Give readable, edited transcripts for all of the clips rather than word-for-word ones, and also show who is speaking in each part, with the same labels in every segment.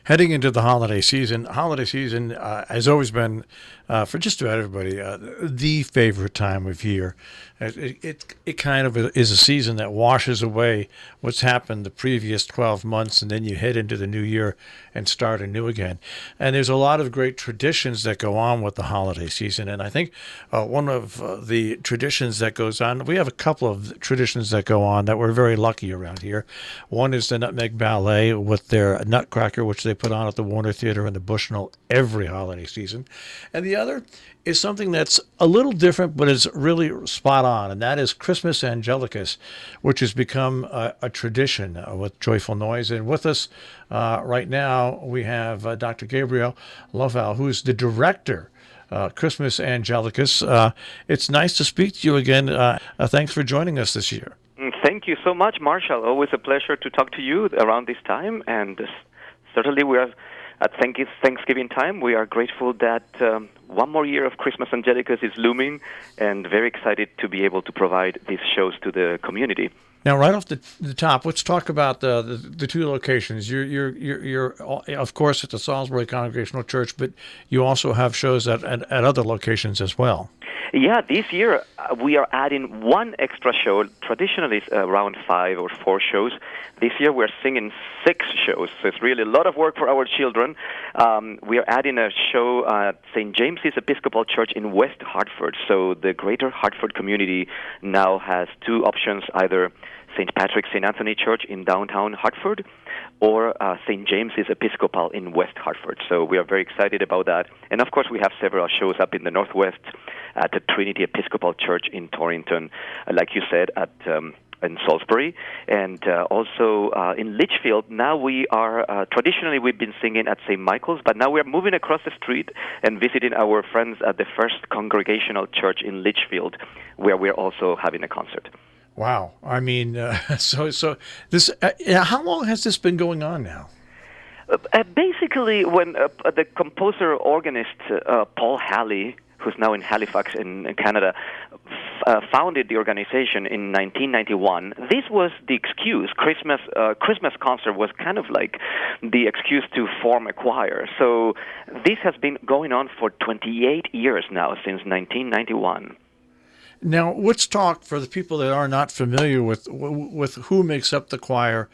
Speaker 1: Heading into the holiday season, has always been, for just about everybody, the favorite time of year. It kind of is a season that washes away what's happened the previous 12 months, and then you head into the new year and start anew again. And there's a lot of great traditions that go on with the holiday season. And I think one of the traditions that goes on, we have a couple of traditions that go on that we're very lucky around here. One is the Nutmeg Ballet with their Nutcracker, which they put on at the Warner Theater in the Bushnell every holiday season. And the other is something that's a little different, but is really spot on, and that is Christmas Angelicus, which has become a tradition with Joyful Noise. And with us right now, we have Dr. Gabriel Löfvall, who's the director, Christmas Angelicus. It's nice to speak to you again. Thanks for joining us this year.
Speaker 2: Thank you so much, Marshall. Always a pleasure to talk to you around this time, and certainly we are at Thanksgiving time. We are grateful that one more year of Christmas Angelicus is looming, and very excited to be able to provide these shows to the community.
Speaker 1: Now, right off the top, let's talk about the two locations. You're of course at the Salisbury Congregational Church, but you also have shows at other locations as well.
Speaker 2: Yeah, this year we are adding one extra show. Traditionally, it's around 5 or 4 shows. This year we're singing 6 shows, so it's really a lot of work for our children. We are adding a show at St. James's Episcopal Church in West Hartford. So the greater Hartford community now has 2 options, either St. Patrick's St. Anthony Church in downtown Hartford or St. James's Episcopal in West Hartford. So we are very excited about that. And of course we have several shows up in the Northwest at the Trinity Episcopal Church in Torrington, like you said, at in Salisbury, and also in Litchfield. Now we are, traditionally we've been singing at St. Michael's, but now we're moving across the street and visiting our friends at the First Congregational Church in Litchfield, where we're also having a concert.
Speaker 1: Wow. I mean, so this, how long has this been going on now?
Speaker 2: Basically, when the composer-organist Paul Halley, who's now in Halifax in Canada, founded the organization in 1991. This was the excuse. Christmas concert was kind of like the excuse to form a choir. So this has been going on for 28 years now, since 1991.
Speaker 1: Now, let's talk for the people that are not familiar with who makes up the choir.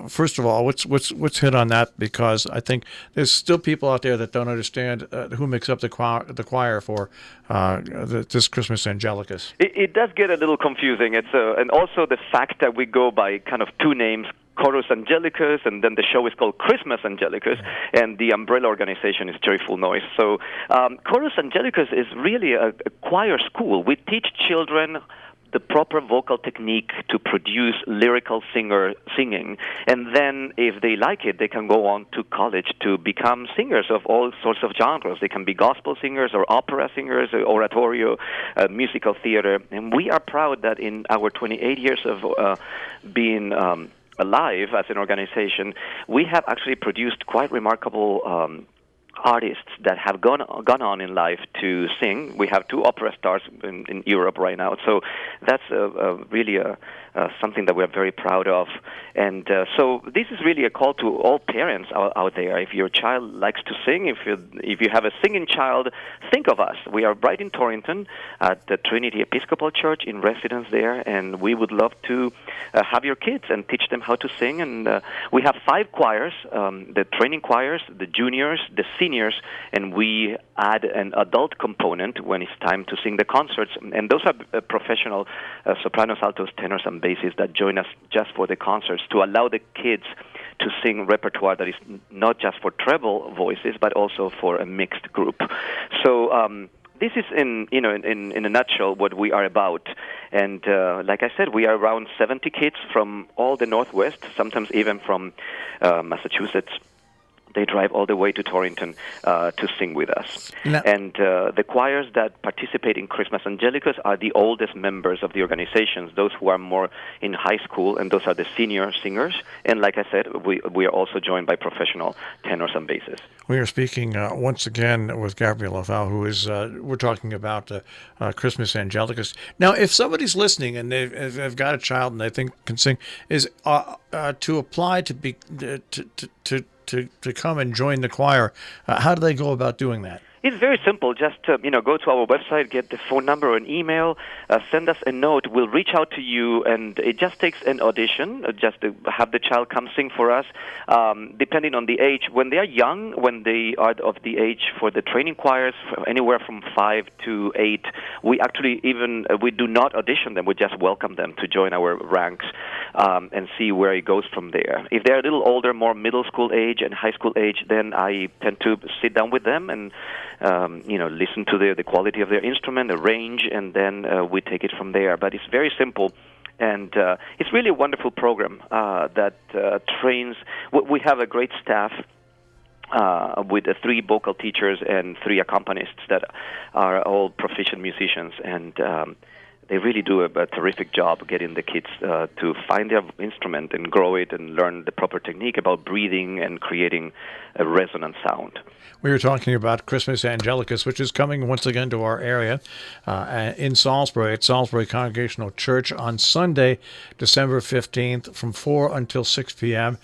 Speaker 1: First of all, let's hit on that, because I think there's still people out there that don't understand who makes up the choir for this Christmas Angelicus.
Speaker 2: It does get a little confusing. It's and also the fact that we go by kind of 2 names. Chorus Angelicus, and then the show is called Christmas Angelicus, and the umbrella organization is Joyful Noise. So Chorus Angelicus is really a choir school. We teach children the proper vocal technique to produce lyrical singing, and then if they like it, they can go on to college to become singers of all sorts of genres. They can be gospel singers or opera singers, or oratorio, musical theater, and we are proud that in our 28 years of being alive as an organization, we have actually produced quite remarkable artists that have gone on in life to sing. We have 2 opera stars in Europe right now, so that's really something that we're very proud of. And so this is really a call to all parents out there. If your child likes to sing, if you have a singing child, think of us. We are right in Torrington at the Trinity Episcopal Church in residence there, and we would love to have your kids and teach them how to sing. And we have 5 choirs, the training choirs, the juniors, the seniors, and we add an adult component when it's time to sing the concerts. And those are professional sopranos, altos, tenors, and basses that join us just for the concerts to allow the kids to sing repertoire that is not just for treble voices, but also for a mixed group. So this is in a nutshell what we are about. And like I said, we are around 70 kids from all the Northwest, sometimes even from Massachusetts. They drive all the way to Torrington to sing with us. No. And the choirs that participate in Christmas Angelicus are the oldest members of the organizations, those who are more in high school, and those are the senior singers. And like I said, we are also joined by professional tenors and basses.
Speaker 1: We are speaking once again with Gabriel Löfvall, who is, we're talking about Christmas Angelicus. Now, if somebody's listening and they've got a child and they think can sing, is to apply to to come and join the choir, how do they go about doing that?
Speaker 2: It's very simple. Just go to our website, get the phone number or an email, send us a note. We'll reach out to you, and it just takes an audition, just to have the child come sing for us. Depending on the age, when they are young, when they are of the age for the training choirs, anywhere from 5 to 8, we actually we do not audition them. We just welcome them to join our ranks and see where it goes from there. If they're a little older, more middle school age and high school age, then I tend to sit down with them and listen to the quality of their instrument, the range, and then we take it from there. But it's very simple, and it's really a wonderful program that trains. We have a great staff with 3 vocal teachers and 3 accompanists that are all proficient musicians, and they really do a terrific job getting the kids to find their instrument and grow it and learn the proper technique about breathing and creating a resonant sound.
Speaker 1: We were talking about Christmas Angelicus, which is coming once again to our area in Salisbury at Salisbury Congregational Church on Sunday, December 15th from 4 until 6 p.m.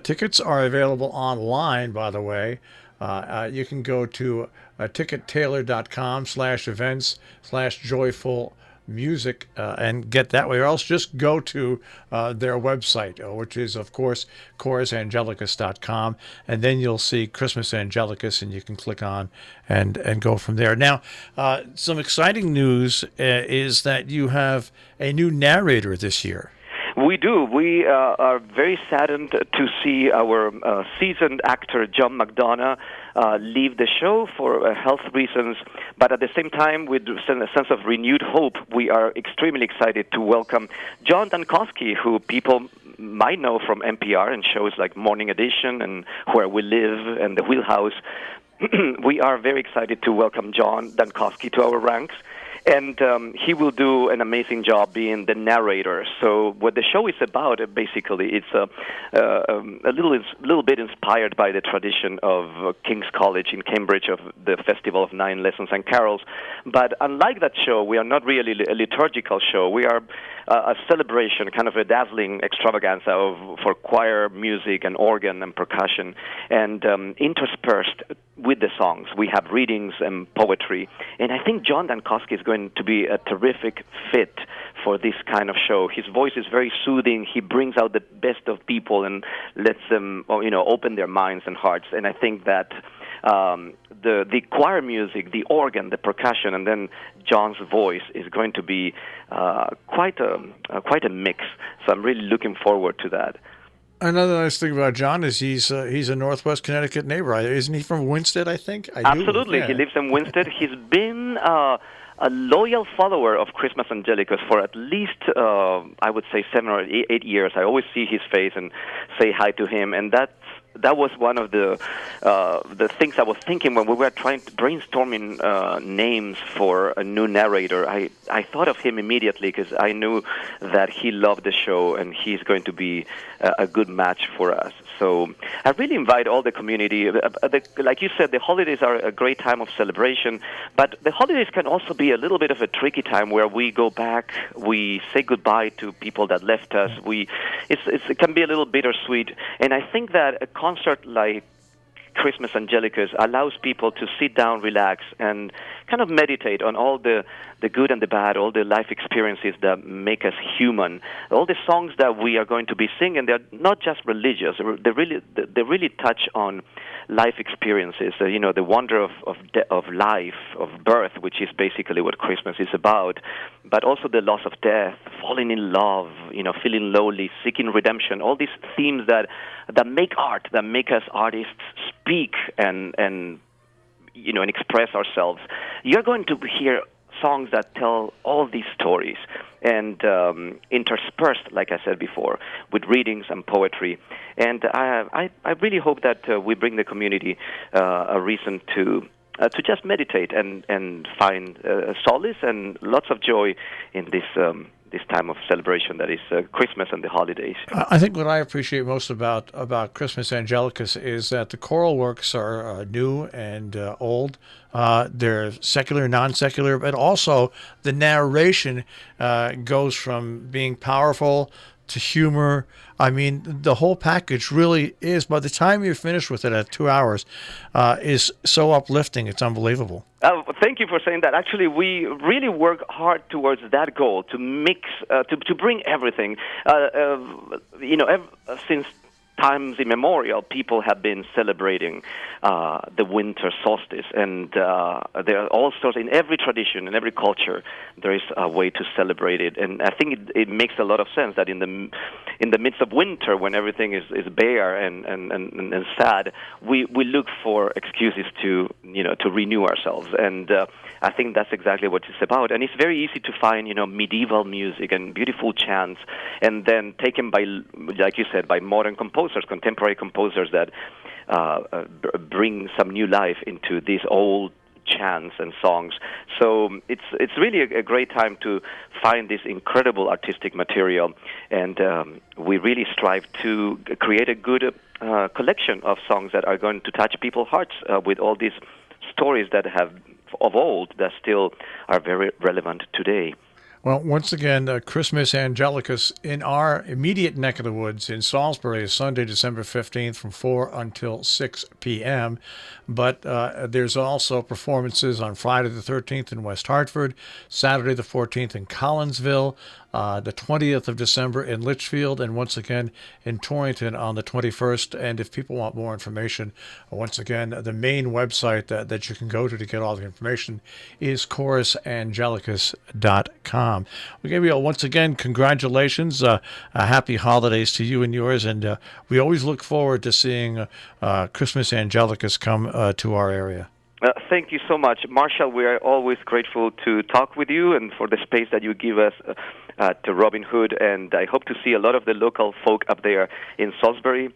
Speaker 1: Tickets are available online, by the way. You can go to tickettailor.com/events/joyful music and get that way, or else just go to their website, which is, of course, chorusangelicus.com, and then you'll see Christmas Angelicus, and you can click on and go from there. Now, some exciting news is that you have a new narrator this year.
Speaker 2: We do. We are very saddened to see our seasoned actor, John McDonough, leave the show for health reasons. But at the same time, with a sense of renewed hope, we are extremely excited to welcome John Dankowski, who people might know from NPR and shows like Morning Edition and Where We Live and The Wheelhouse. We are very excited to welcome John Dankowski to our ranks. And he will do an amazing job being the narrator. So what the show is about, basically, it's a little bit inspired by the tradition of King's College in Cambridge of the Festival of 9 Lessons and Carols. But unlike that show, we are not really a liturgical show. We are a celebration, kind of a dazzling extravaganza for choir, music, and organ and percussion. And interspersed with the songs, we have readings and poetry. And I think John Dankowski is going to be a terrific fit for this kind of show. His voice is very soothing. He brings out the best of people and lets them, open their minds and hearts. And I think that the choir music, the organ, the percussion, and then John's voice is going to be quite a mix. So I'm really looking forward to that.
Speaker 1: Another nice thing about John is he's a Northwest Connecticut neighbor. Isn't he from Winsted, I think?
Speaker 2: Absolutely.
Speaker 1: Yeah.
Speaker 2: He lives in Winsted. He's been a loyal follower of Christmas Angelicus for at least, I would say, 7 or 8 years. I always see his face and say hi to him, and that was one of the things I was thinking when we were brainstorming names for a new narrator. I thought of him immediately because I knew that he loved the show and he's going to be a good match for us. So I really invite all the community. Like you said, the holidays are a great time of celebration, but the holidays can also be a little bit of a tricky time where we go back, we say goodbye to people that left us. It can be a little bittersweet, and I think that a concert like Christmas Angelicus allows people to sit down, relax, and kind of meditate on all the good and the bad, all the life experiences that make us human. All the songs that we are going to be singing, they're not just religious. They really touch on life experiences, the wonder of life, of birth, which is basically what Christmas is about, but also the loss of death, falling in love, feeling lonely, seeking redemption, all these themes that make art, that make us artists speak and express ourselves. You're going to hear songs that tell all these stories and interspersed, like I said before, with readings and poetry. And I really hope that we bring the community a reason to just meditate and find solace and lots of joy in this time of celebration that is Christmas and the holidays.
Speaker 1: I think what I appreciate most about Christmas Angelicus is that the choral works are new and old. They're secular, non-secular, but also the narration goes from being powerful to humor. I mean, the whole package really is, by the time you're finished with it at 2 hours, is so uplifting. It's unbelievable.
Speaker 2: Thank you for saying that. Actually, we really work hard towards that goal, to mix, to bring everything. Since times immemorial, people have been celebrating the winter solstice, and there are all sorts, in every tradition, in every culture, there is a way to celebrate it. And I think it makes a lot of sense that in the midst of winter, when everything is bare and sad, we look for excuses to renew ourselves. And I think that's exactly what it's about. And it's very easy to find medieval music and beautiful chants, and then taken by, like you said, by modern composers, contemporary composers that bring some new life into these old chants and songs. So it's really a great time to find this incredible artistic material, and we really strive to create a good collection of songs that are going to touch people's hearts with all these stories that have of old that still are very relevant today.
Speaker 1: Well, once again, Christmas Angelicus in our immediate neck of the woods in Salisbury is Sunday, December 15th from 4 until 6 p.m. But there's also performances on Friday the 13th in West Hartford, Saturday the 14th in Collinsville, the 20th of December in Litchfield, and once again in Torrington on the 21st. And if people want more information, once again, the main website that you can go to get all the information is chorusangelicus.com. Well, Gabriel, once again, congratulations. Happy holidays to you and yours. And we always look forward to seeing Christmas Angelicus come to our area.
Speaker 2: Thank you so much, Marshall. We are always grateful to talk with you and for the space that you give us to Robin Hood. And I hope to see a lot of the local folk up there in Salisbury.